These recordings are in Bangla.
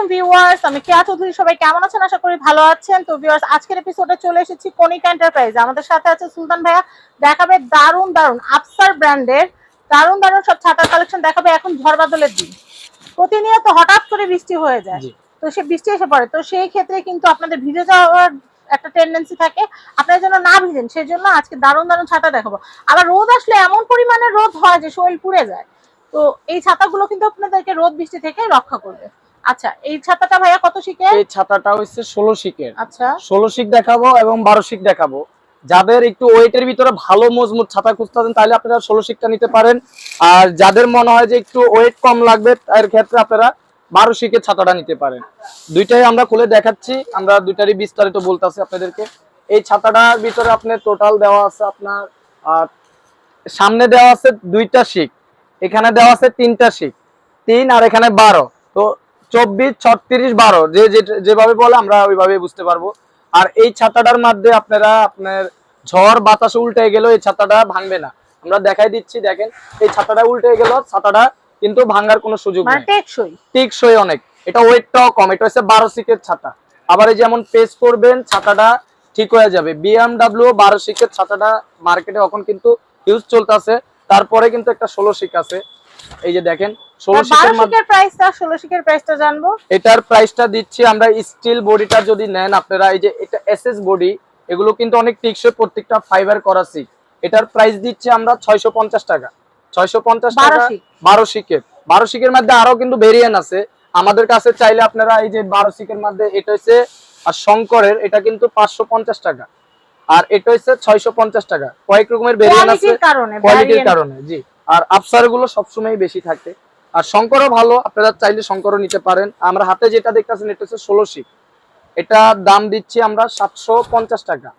আলাইকুম ভিউয়ার্স, আমি কেয়া চৌধুরী। সবাই কেমন আছেন? আশা করি ভালো আছেন। তো ভিউয়ার্স, আজকের এপিসোডে চলে এসেছি কনিকা এন্টারপ্রাইজ। আমাদের সাথে আছে সুলতান ভাইয়া। দেখাবে দারুন দারুন আফসার ব্র্যান্ডের দারুন দারুন সব ছাতার কালেকশন দেখাবে। এখন ঝড় বাদলের দিন, প্রতিনিয়ত হঠাৎ করে বৃষ্টি হয়ে যায়, তো সে বৃষ্টি এসে পড়ে, তো সেই ক্ষেত্রে কিন্তু আপনাদের ভিজে যাওয়ার একটা টেন্ডেন্সি থাকে। আপনার জন্য না ভিজেন সেই জন্য আজকে দারুন দারুন ছাতা দেখাবো। আবার রোদ আসলে এমন পরিমাণে রোদ হয় যে শরীর পুড়ে যায়, তো এই ছাতাগুলো কিন্তু আপনাদেরকে রোদ বৃষ্টি থেকে রক্ষা করবে। আচ্ছা, এই ছাতাটা ভাইয়া কত শিকের? এই ছাতাটা হচ্ছে 16 শিকের। আচ্ছা, 16 শিক দেখাবো এবং 12 শিক দেখাবো। যাদের একটু ওয়েটের ভিতরে ভালো মজবুত ছাতা খুঁজতেছেন তাহলে আপনারা 16 শিকটা নিতে পারেন। আর যাদের মনে হয় যে একটু ওয়েট কম লাগবে তার ক্ষেত্রে আপনারা 12 শিকের ছাতাটা নিতে পারেন। দুইটাই আমরা খুলে দেখাচ্ছি, আমরা দুইটারই বিস্তারিত বলতেছি আপনাদেরকে। এই ছাতাটার ভিতরে আপনার টোটাল দেওয়া আছে আপনার সামনে দেওয়া আছে 2টা শিক, এখানে দেওয়া আছে 3টা শিক, 3 আর এখানে 12, তো 24, 36, 12 যেভাবে বলে আমরা ওইভাবে বুঝতে পারবো। আর এই ছাতাটার মধ্যে আপনারা আপনার ঝড় বাতাস উল্টে গেল এই ছাতাটা ভাঙবে না। আমরা দেখাই দিচ্ছি, দেখেন এই ছাতাটা উল্টে গেল, ছাতাটা কিন্তু ভাঙার কোনো সুযোগ নেই, টেকসই অনেক। এটা ওয়েটটাও কম, এটা হচ্ছে 12 সিকের ছাতা। আবার এই যেমন পেস করবেন ছাতাটা ঠিক হয়ে যাবে। BMW 12 সিকের ছাতাটা মার্কেটে এখন কিন্তু ইউজ চলতেছে। তারপরে কিন্তু একটা 16 সিক আছে, এই যে দেখেন 16 শিকের প্রাইসটা, 16 শিকের প্রাইসটা জানবো। এটার প্রাইসটা দিচ্ছি আমরা স্টিল বডিটা যদি নেন আপনারা, এই যে এটা এসএস বডি, এগুলো কিন্তু অনেক টিকসই, প্রত্যেকটা ফাইবার করা সিক। এটার প্রাইস দিচ্ছি আমরা 650 টাকা। 650 টাকা 12 শিকের। 12 শিকের মধ্যে আরো কিন্তু ভেরিয়েন্ট আছে আমাদের কাছে, চাইলে আপনারা এই যে 12 শিকের মধ্যে এটা হচ্ছে আর শঙ্করের, এটা কিন্তু 550 টাকা, আর এটা হচ্ছে 650 টাকা। কয়েক রকমের ভেরিয়েন্ট আছে কোয়ালিটির কারণে, জি। আর আফসার গুলো সবসময় বেশি থাকে, আর শঙ্করও ভালো, আপনারা চাইলে শঙ্করও নিতে পারেন। আমরা হাতে যেটা দেখতেছেন এটা হচ্ছে 16 শিক, এটা দাম দিচ্ছি আমরা 750 টাকা।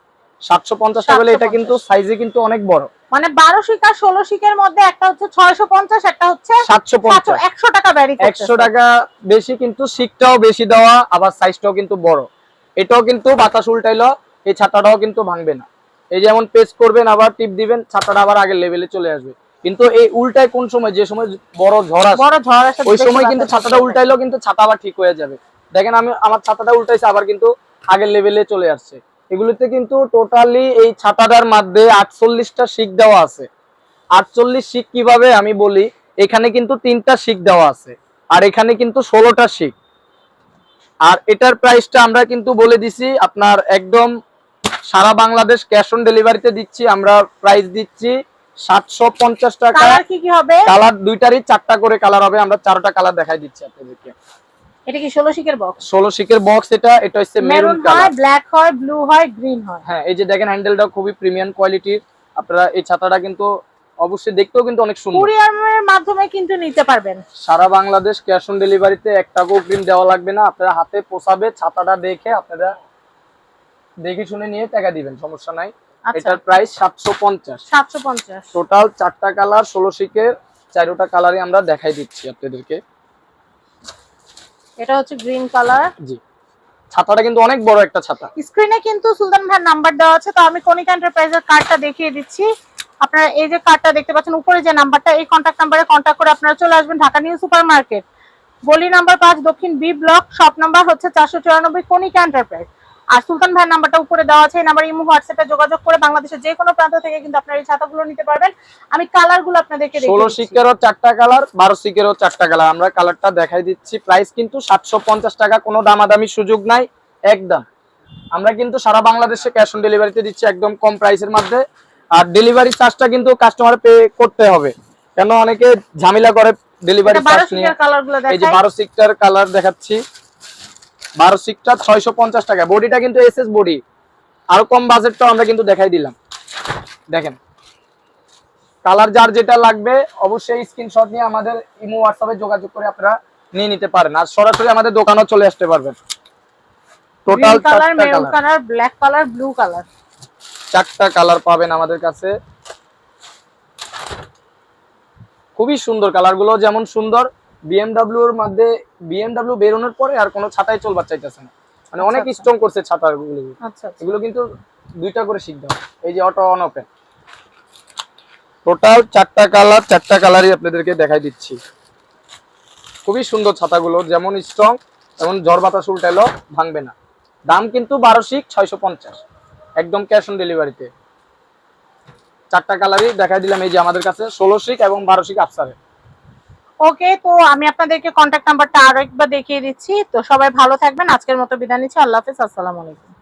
750 টাকা, এটা কিন্তু সাইজে কিন্তু অনেক বড়, মানে 12 শিক আর 16 শিকের মধ্যে একটা হচ্ছে 650, একটা হচ্ছে 750, 100 টাকা ভ্যারি করতেছে। 100 টাকা বেশি, কিন্তু শিকটাও বেশি দেওয়া, আবার সাইজটাও কিন্তু বড়। এটাও কিন্তু বাতাস উল্টাইলো এই ছাতাটাও কিন্তু ভাঙবে না। এই যেমন পেস্ট করবেন আবার টিপ দিবেন, ছাতাটা আবার আগের লেভেলে চলে আসবে। কিন্তু এই উল্টায় কোন সময়, যে সময় বড় ঝড় আসে ওই সময় কিন্তু ছাতাটা উল্টাইলেও কিন্তু ছাতা আবার ঠিক হয়ে যাবে। দেখেন আমি আমার ছাতাটা উল্টাইছে, আবার কিন্তু আগের লেভেলে চলে আসছে। এগুলোতে কিন্তু টোটালি এই ছাতাটার মধ্যে 48টা শিক দেওয়া আছে। 48 শিক কিভাবে আমি বলি, এখানে কিন্তু 3টা শিক দেওয়া আছে, আর এখানে কিন্তু 16টা শিক। আর এটার প্রাইসটা আমরা কিন্তু বলে দিছি আপনার একদম সারা বাংলাদেশ ক্যাশ অন ডেলিভারিতে দিচ্ছি। আমরা প্রাইস দিচ্ছি 750 টাকা। কালার কি কি হবে? কালার দুইটারই 4টা করে কালার হবে, আমরা 4টা কালার দেখাই দিচ্ছি আপনাদেরকে। এটা কি 16 শিকের বক্স? 16 শিকের বক্স, এটা হচ্ছে মেরুন কালার, ব্ল্যাক হয়, ব্লু হয়, গ্রিন হয়। হ্যাঁ, এই যে দেখেন হ্যান্ডেলটা খুবই প্রিমিয়াম কোয়ালিটির। আপনারা এই ছাতাটা কিন্তু অবশ্যই দেখতেও কিন্তু অনেক সুন্দর, কুরিয়ারের মাধ্যমে কিন্তু নিতে পারবেন। সারা বাংলাদেশ ক্যাশ অন ডেলিভারিতে 1 টাকাও অগ্রিম দেওয়া লাগবে না। আপনারা হাতে পোষাবে, ছাতাটা দেখে আপনারা দেখে শুনে নিয়ে টাকা দিবেন, সমস্যা নাই। এটার প্রাইস 750। টোটাল 4টা কালার 16 শিকের, 4টা কালারই আমরা দেখাই দিচ্ছি আপনাদেরকে। এটা হচ্ছে গ্রিন কালার, জি। ছাতাটা কিন্তু অনেক বড় একটা ছাতা। স্ক্রিনে কিন্তু সুলতান ভাইয়ের নাম্বার দেওয়া আছে, তো আমি কনিকা এন্টারপ্রাইজের কার্ডটা দেখিয়ে দিচ্ছি। আপনারা এই যে কার্ডটা দেখতে পাচ্ছেন উপরে যে নাম্বারটা, এই কন্টাক্ট নাম্বারে কন্টাক্ট করে আপনারা চলে আসবেন ঢাকা নিউ সুপার মার্কেট, গলি নাম্বার 5, দক্ষিণ বি ব্লক, শপ নাম্বার হচ্ছে 494, কনিকা এন্টারপ্রাইজ। আর সুলতান ভাইয়ের নাম্বারটা উপরে দেওয়া আছে, এই নাম্বার ইমো হোয়াটসঅ্যাপে যোগাযোগ করে বাংলাদেশের যে কোনো প্রান্ত থেকে কিন্তু আপনারা এই ছাতাগুলো নিতে পারবেন। আমি কালারগুলো আপনাদেরকে দেখিয়ে দিচ্ছি। 16 শিকেরও 4টা কালার, 12 শিকেরও 4টা কালার, আমরা কালারটা দেখাই দিচ্ছি। প্রাইস কিন্তু 750 টাকা, কোনো দামাদামি সুযোগ নাই, একদম। আমরা কিন্তু সারা বাংলাদেশে ক্যাশ অন ডেলিভারিতে দিচ্ছি একদম কম প্রাইসের মধ্যে। আর ডেলিভারি চার্জটা কিন্তু কাস্টমার পে করতে হবে, কেন অনেকে ঝামেলা করে ডেলিভারি চার্জ নিয়ে। এই যে 12 শিকটার কালার দেখাচ্ছি, 12 শিকটা 650 টাকা। বডিটা কিন্তু এসএস বডি, আরো কম বাজেটটাও আমরা কিন্তু দেখাই দিলাম। দেখেন কালার যার যেটা লাগবে অবশ্যই স্ক্রিনশট নিয়ে আমাদের ইমো হোয়াটসঅ্যাপে যোগাযোগ করে আপনারা নিয়ে নিতে পারেন, আর সরাসরি আমাদের দোকানেও চলে আসতে পারবেন। টোটাল 4টা maroon colour, black colour, blue colour, 4টা কালার পাবেন আমাদের কাছে। খুবই সুন্দর কালারগুলো, যেমন সুন্দর BMW এর মধ্যে, BMW বেরোনোর পরে আর কোনো ছাতাই চলবার চাইতেছে না, মানে অনেক স্ট্রং করছে ছাতাগুলো। এগুলো কিন্তু 2টা করে শিক দাও, এই যে অটো অন ওপেন। টোটাল 4টা কালার, 4টা কালারই আপনাদেরকে দেখাই দিচ্ছি। খুবই সুন্দর ছাতাগুলো, যেমন স্ট্রং এবং ঝড় বাতাস উল্টাইলেও ভাঙবে না। দাম কিন্তু 12 শিক 650, একদম ক্যাশ অন ডেলিভারিতে। 4টা কালারই দেখাই দিলাম, এই যে আমাদের কাছে 16 শিক এবং 12 শিক আফসারে। ওকে, তো আমি আপনাদেরকে কন্ট্যাক্ট নাম্বারটা আরো একবার দেখিয়ে দিচ্ছি। তো সবাই ভালো থাকবেন, আজকের মতো বিদায় নিচ্ছি। আল্লাহ হাফেজ, আসসালামু আলাইকুম।